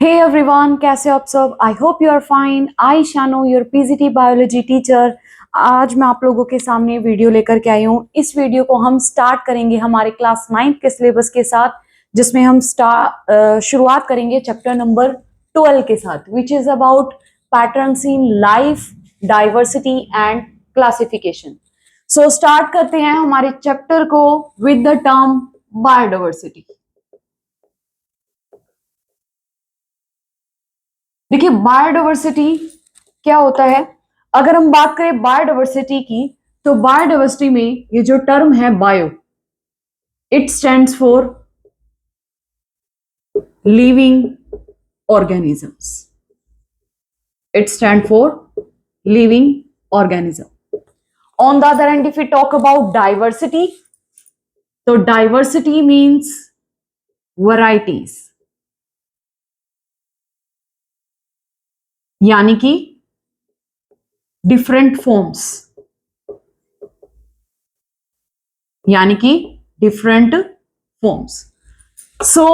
Hey everyone, कैसे हो आप सब? I hope you are fine. I Shano your PGT biology teacher. आज मैं आप लोगों के सामने वीडियो लेकर के आई हूँ. इस वीडियो को हम स्टार्ट करेंगे हमारे क्लास 9 के सिलेबस के साथ, जिसमें हम शुरुआत करेंगे चैप्टर नंबर 12 के साथ, which is about patterns in life, diversity and classification. So start करते हैं हमारे चैप्टर को विद द टर्म बायोडाइवर्सिटी. देखिए, बायोडाइवर्सिटी क्या होता है? अगर हम बात करें बायोडाइवर्सिटी की, तो बायोडाइवर्सिटी में ये जो टर्म है bio, it stands for living organisms. It stand for living organism. On the other end, if you talk about diversity, तो डाइवर्सिटी मीन्स वैरायटीज, यानी कि डिफरेंट फॉर्म्स, यानी कि different forms. So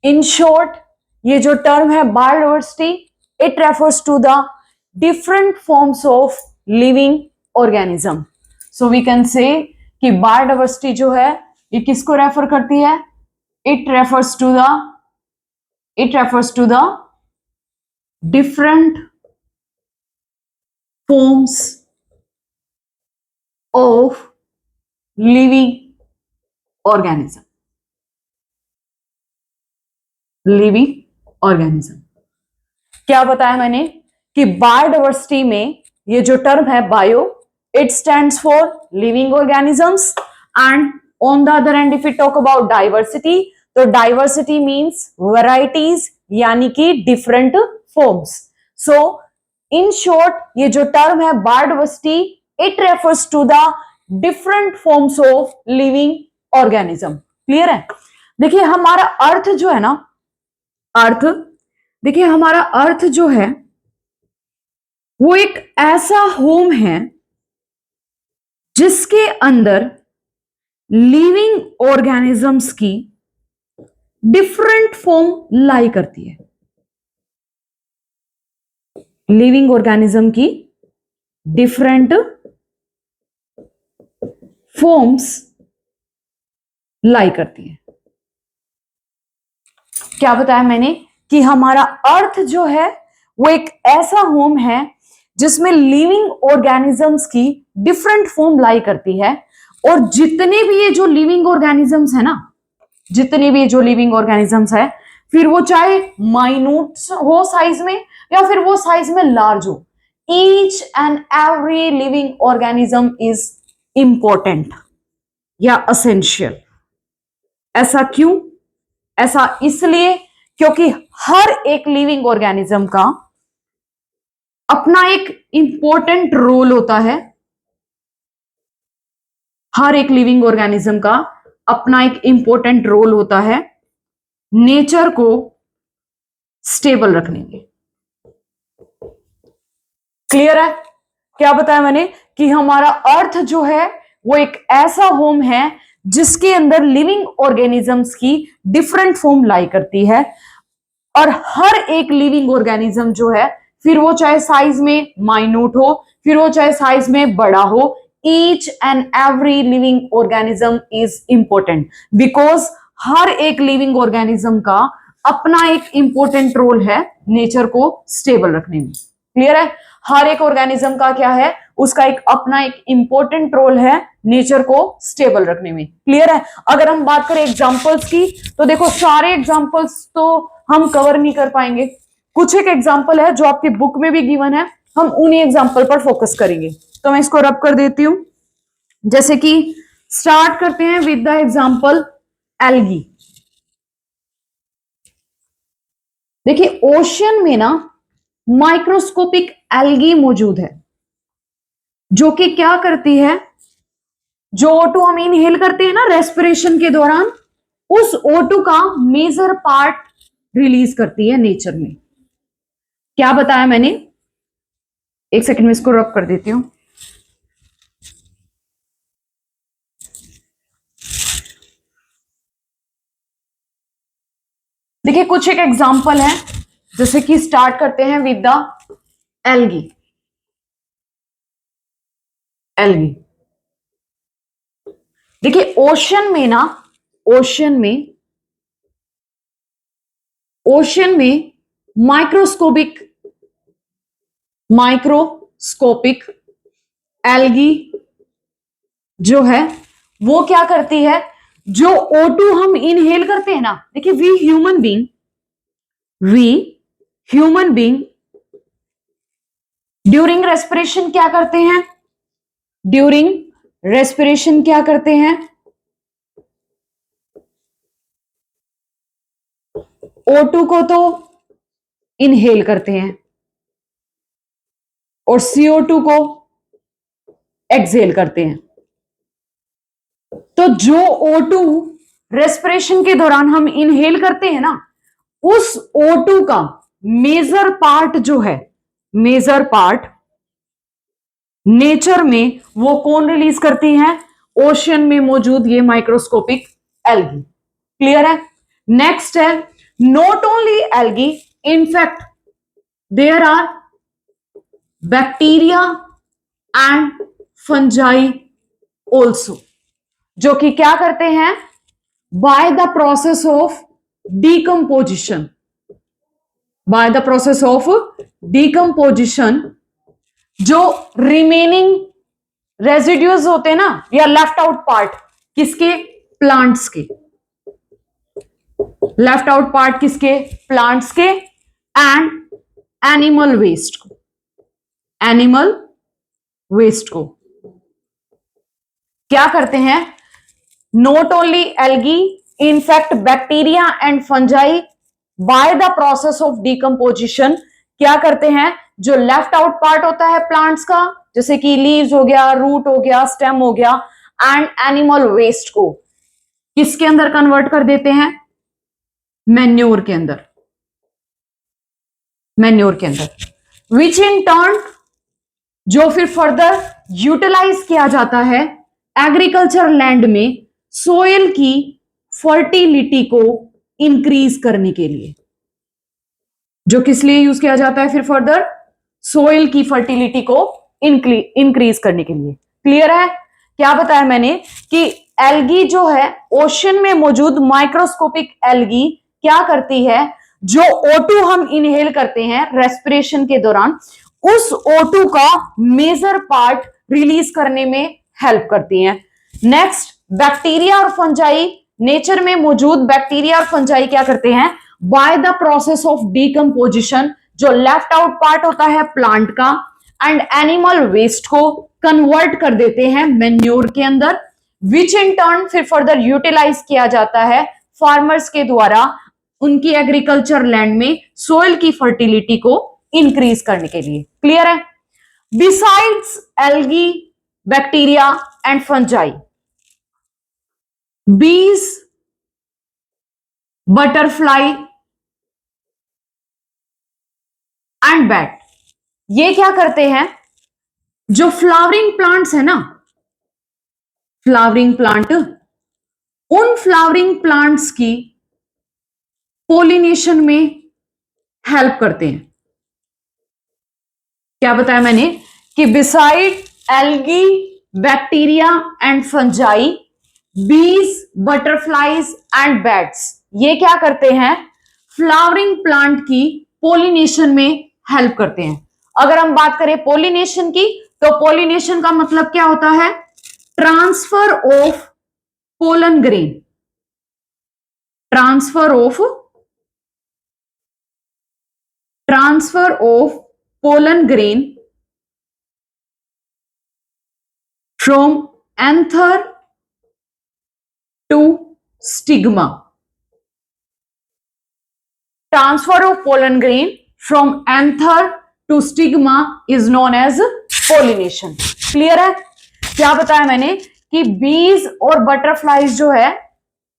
in short, ये जो term है biodiversity, it refers to the different forms of living organism. So we can say कि biodiversity जो है ये किसको रेफर करती है? It refers to the different forms of living organism. Living organism. क्या बताया मैंने कि बायोडाइवर्सिटी में ये जो टर्म है bio, it stands for living organisms. And on the other end, if you talk about diversity, तो डाइवर्सिटी मींस वैरायटीज, यानी कि different forms. So in short, ये जो टर्म है biodiversity, it refers to the different forms of living organism. Clear है? देखिए, हमारा अर्थ जो है ना, अर्थ, देखिए हमारा अर्थ जो है वो एक ऐसा होम है जिसके अंदर लिविंग ऑर्गेनिजम्स की डिफरेंट फॉर्म लाई करती है. लिविंग ऑर्गेनिज्म की डिफरेंट फॉर्म्स लाई करती है. क्या बताया मैंने कि हमारा अर्थ जो है वो एक ऐसा होम है जिसमें लिविंग ऑर्गेनिजम्स की डिफरेंट फॉर्म लाई करती है. और जितने भी ये जो लिविंग ऑर्गेनिजम्स है ना, जितने भी जो लिविंग ऑर्गेनिजम्स है, फिर वो चाहे माइन्यूट हो साइज में या फिर वो साइज में लार्ज हो, each and every living organism is important या असेंशियल. ऐसा क्यों? ऐसा इसलिए क्योंकि हर एक लिविंग ऑर्गेनिज्म का अपना एक इंपॉर्टेंट रोल होता है. हर एक लिविंग ऑर्गेनिज्म का अपना एक इंपॉर्टेंट रोल होता है नेचर को स्टेबल रखने में. क्लियर है? क्या बताया मैंने कि हमारा अर्थ जो है वो एक ऐसा होम है जिसके अंदर लिविंग ऑर्गेनिजम्स की डिफरेंट फॉर्म लाई करती है. और हर एक लिविंग ऑर्गेनिज्म जो है, फिर वो चाहे साइज में माइन्यूट हो, फिर वो चाहे साइज में बड़ा हो, each and every living organism is important, because हर एक लिविंग ऑर्गेनिज्म का अपना एक इंपॉर्टेंट रोल है नेचर को स्टेबल रखने में. क्लियर है? हर एक ऑर्गेनिज्म का क्या है, उसका एक अपना एक इंपॉर्टेंट रोल है नेचर को स्टेबल रखने में. क्लियर है? अगर हम बात करें एग्जांपल्स की, तो देखो सारे एग्जांपल्स तो हम कवर नहीं कर पाएंगे. कुछ एक एग्जांपल है जो आपकी बुक में भी गिवन है, हम उन्हीं एग्जांपल पर फोकस करेंगे. तो मैं इसको रब कर देती हूं. जैसे कि स्टार्ट करते हैं विद द एग्जांपल एल्गी. देखिए, ओशियन में ना माइक्रोस्कोपिक एल्गी मौजूद है, जो कि क्या करती है, जो O2 हम इनहेल करते हैं ना रेस्पिरेशन के दौरान, उस O2 का मेजर पार्ट रिलीज करती है नेचर में. क्या बताया मैंने? एक सेकंड में इसको रब कर देती हूं. देखिए कुछ एक एग्जांपल है, जैसे कि स्टार्ट करते हैं विद द एल्गी। एल्गी देखिए ओशन में ना, ओशन में माइक्रोस्कोपिक एल्गी जो है वो क्या करती है, जो O2 हम इनहेल करते हैं ना, देखिए we human being during respiration क्या करते हैं, O2 को तो इनहेल करते हैं और CO2 को एक्सहेल करते हैं। तो जो O2 रेस्पिरेशन के दौरान हम इनहेल करते हैं ना, उस O2 का मेजर पार्ट जो है, मेजर पार्ट नेचर में वो कौन रिलीज करती है, ओशन में मौजूद ये माइक्रोस्कोपिक एल्गी। क्लियर है? नेक्स्ट है not only algae, in fact there are bacteria and fungi also, जो कि क्या करते हैं, by the process of decomposition, जो रिमेनिंग रेजिड्यूज होते हैं ना, या लेफ्ट आउट पार्ट किसके, प्लांट्स के, एंड एनिमल वेस्ट को क्या करते हैं, not only algae, in fact bacteria and fungi by the process of decomposition क्या करते हैं, जो लेफ्ट आउट पार्ट होता है प्लांट्स का, जैसे कि लीव्स हो गया, रूट हो गया, स्टेम हो गया, एंड एनिमल वेस्ट को किसके अंदर कन्वर्ट कर देते हैं, मैन्योर के अंदर, विच इन टर्न जो फिर फर्दर यूटिलाइज किया जाता है एग्रीकल्चर लैंड में सोइल की फर्टिलिटी को इंक्रीज करने के लिए, जो किस लिए यूज किया जाता है फिर फर्दर, सोइल की फर्टिलिटी को इंक्रीज करने के लिए। क्लियर है? क्या बताया मैंने कि एल्गी जो है, ओशन में मौजूद माइक्रोस्कोपिक एल्गी क्या करती है, जो O2 हम इनहेल करते हैं रेस्पिरेशन के दौरान, उस O2 का मेजर पार्ट रिलीज करने में हेल्प करती हैं। नेक्स्ट, बैक्टीरिया और फंजाई, नेचर में मौजूद बैक्टीरिया और फंजाई क्या करते हैं, by the process of decomposition, जो लेफ्ट आउट पार्ट होता है प्लांट का, एंड एनिमल वेस्ट को कन्वर्ट कर देते हैं मैन्योर के अंदर, विच इन टर्न फिर फर्दर यूटिलाइज किया जाता है फार्मर्स के द्वारा उनकी एग्रीकल्चर लैंड में सोइल की फर्टिलिटी को इंक्रीज करने के लिए। क्लियर है? Besides algae, bacteria and fungi, बीज, बटरफ्लाई एंड बैट, ये क्या करते हैं, जो फ्लावरिंग प्लांट्स है ना, फ्लावरिंग प्लांट, उन फ्लावरिंग प्लांट्स की पोलिनेशन में हेल्प करते हैं। क्या बताया मैंने कि beside algae, bacteria and fungi, बीज, बटरफ्लाइज एंड बैट्स, ये क्या करते हैं, फ्लावरिंग प्लांट की पोलिनेशन में हेल्प करते हैं। अगर हम बात करें पोलिनेशन की, तो पोलिनेशन का मतलब क्या होता है, transfer of pollen grain, transfer of pollen grain from anther to stigma, transfer of pollen grain from anther to stigma is known as pollination. Clear है? क्या बताया मैंने कि बीज और बटरफ्लाईज जो है,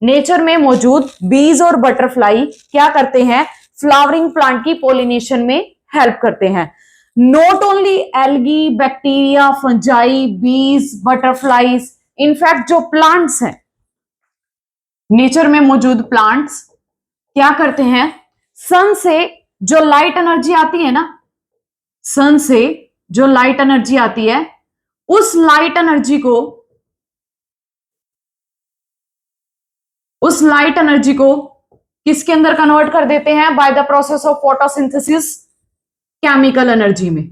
नेचर में मौजूद बीज और बटरफ्लाई क्या करते हैं, फ्लावरिंग प्लांट की पोलिनेशन में हेल्प करते हैं। Not only algae, bacteria, fungi, बीज, बटरफ्लाईज, इनफैक्ट जो प्लांट्स हैं, नेचर में मौजूद प्लांट्स, क्या करते हैं, सन से जो लाइट एनर्जी आती है ना, सन से जो लाइट एनर्जी आती है, उस लाइट एनर्जी को किसके अंदर कन्वर्ट कर देते हैं, by the process of photosynthesis, chemical energy में,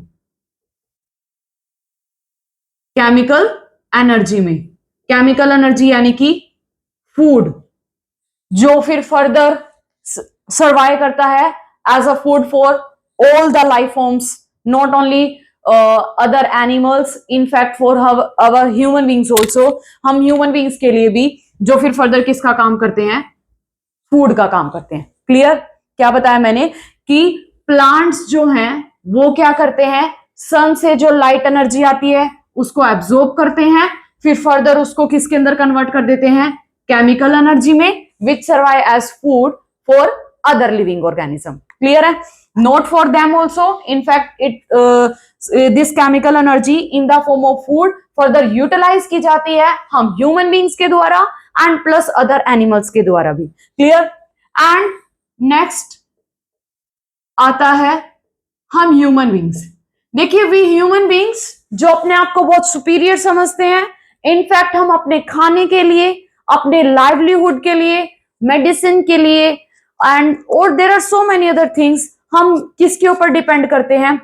केमिकल एनर्जी में। केमिकल एनर्जी यानी कि फूड, जो फिर फर्दर सर्वाइव करता है as a food for all the life forms, not only other animals, in fact for our human beings also. हम human beings के लिए भी जो फिर फर्दर किसका काम करते हैं, फूड का काम करते हैं। क्लियर? क्या बताया मैंने कि प्लांट्स जो हैं वो क्या करते हैं, सन से जो लाइट एनर्जी आती है उसको एब्जॉर्ब करते हैं, फिर फर्दर उसको किसके अंदर कन्वर्ट कर देते हैं, केमिकल एनर्जी में, which survive as food for other living organism. Clear है? Not for them also, in fact this chemical energy in the form of food further utilize की जाती है हम ह्यूमन बींग्स के द्वारा एंड प्लस अदर एनिमल्स के द्वारा भी। क्लियर? एंड नेक्स्ट आता है हम ह्यूमन बींग्स। देखिए, वी ह्यूमन बींग्स जो अपने आप को बहुत सुपीरियर समझते हैं, इनफैक्ट हम अपने खाने के लिए, अपने लाइवलीहुड के लिए, मेडिसिन के लिए एंड और there are so many other things, हम किसके ऊपर डिपेंड करते हैं,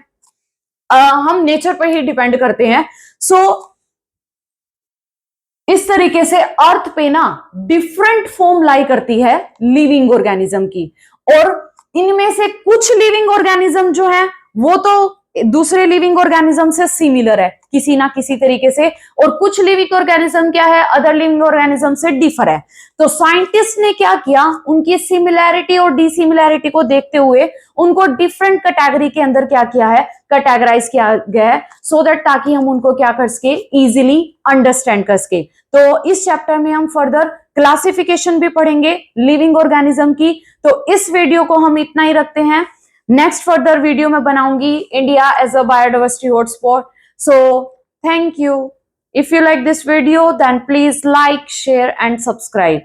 हम नेचर पर ही डिपेंड करते हैं। सो इस तरीके से अर्थ पे ना डिफरेंट फॉर्म लाई करती है लिविंग ऑर्गेनिज्म की, और इनमें से कुछ लिविंग ऑर्गेनिज्म जो है वो तो दूसरे लिविंग ऑर्गेनिज्म से सिमिलर है किसी ना किसी तरीके से, और कुछ लिविंग ऑर्गेनिज्म क्या है, अदर लिविंग ऑर्गेनिज्म से डिफर है। तो साइंटिस्ट ने क्या किया, उनकी सिमिलैरिटी और डिसिमिलैरिटी को देखते हुए उनको डिफरेंट कैटेगरी के अंदर क्या किया है, कैटेगराइज किया गया है, सो दैट ताकि हम उनको क्या कर सके, इजिली अंडरस्टैंड कर सके। तो इस चैप्टर में हम फर्दर क्लासिफिकेशन भी पढ़ेंगे लिविंग ऑर्गेनिज्म की। तो इस वीडियो को हम इतना ही रखते हैं। नेक्स्ट फर्दर वीडियो में बनाऊंगी India as a biodiversity hotspot. So thank you. If you like this video then please like, share and subscribe.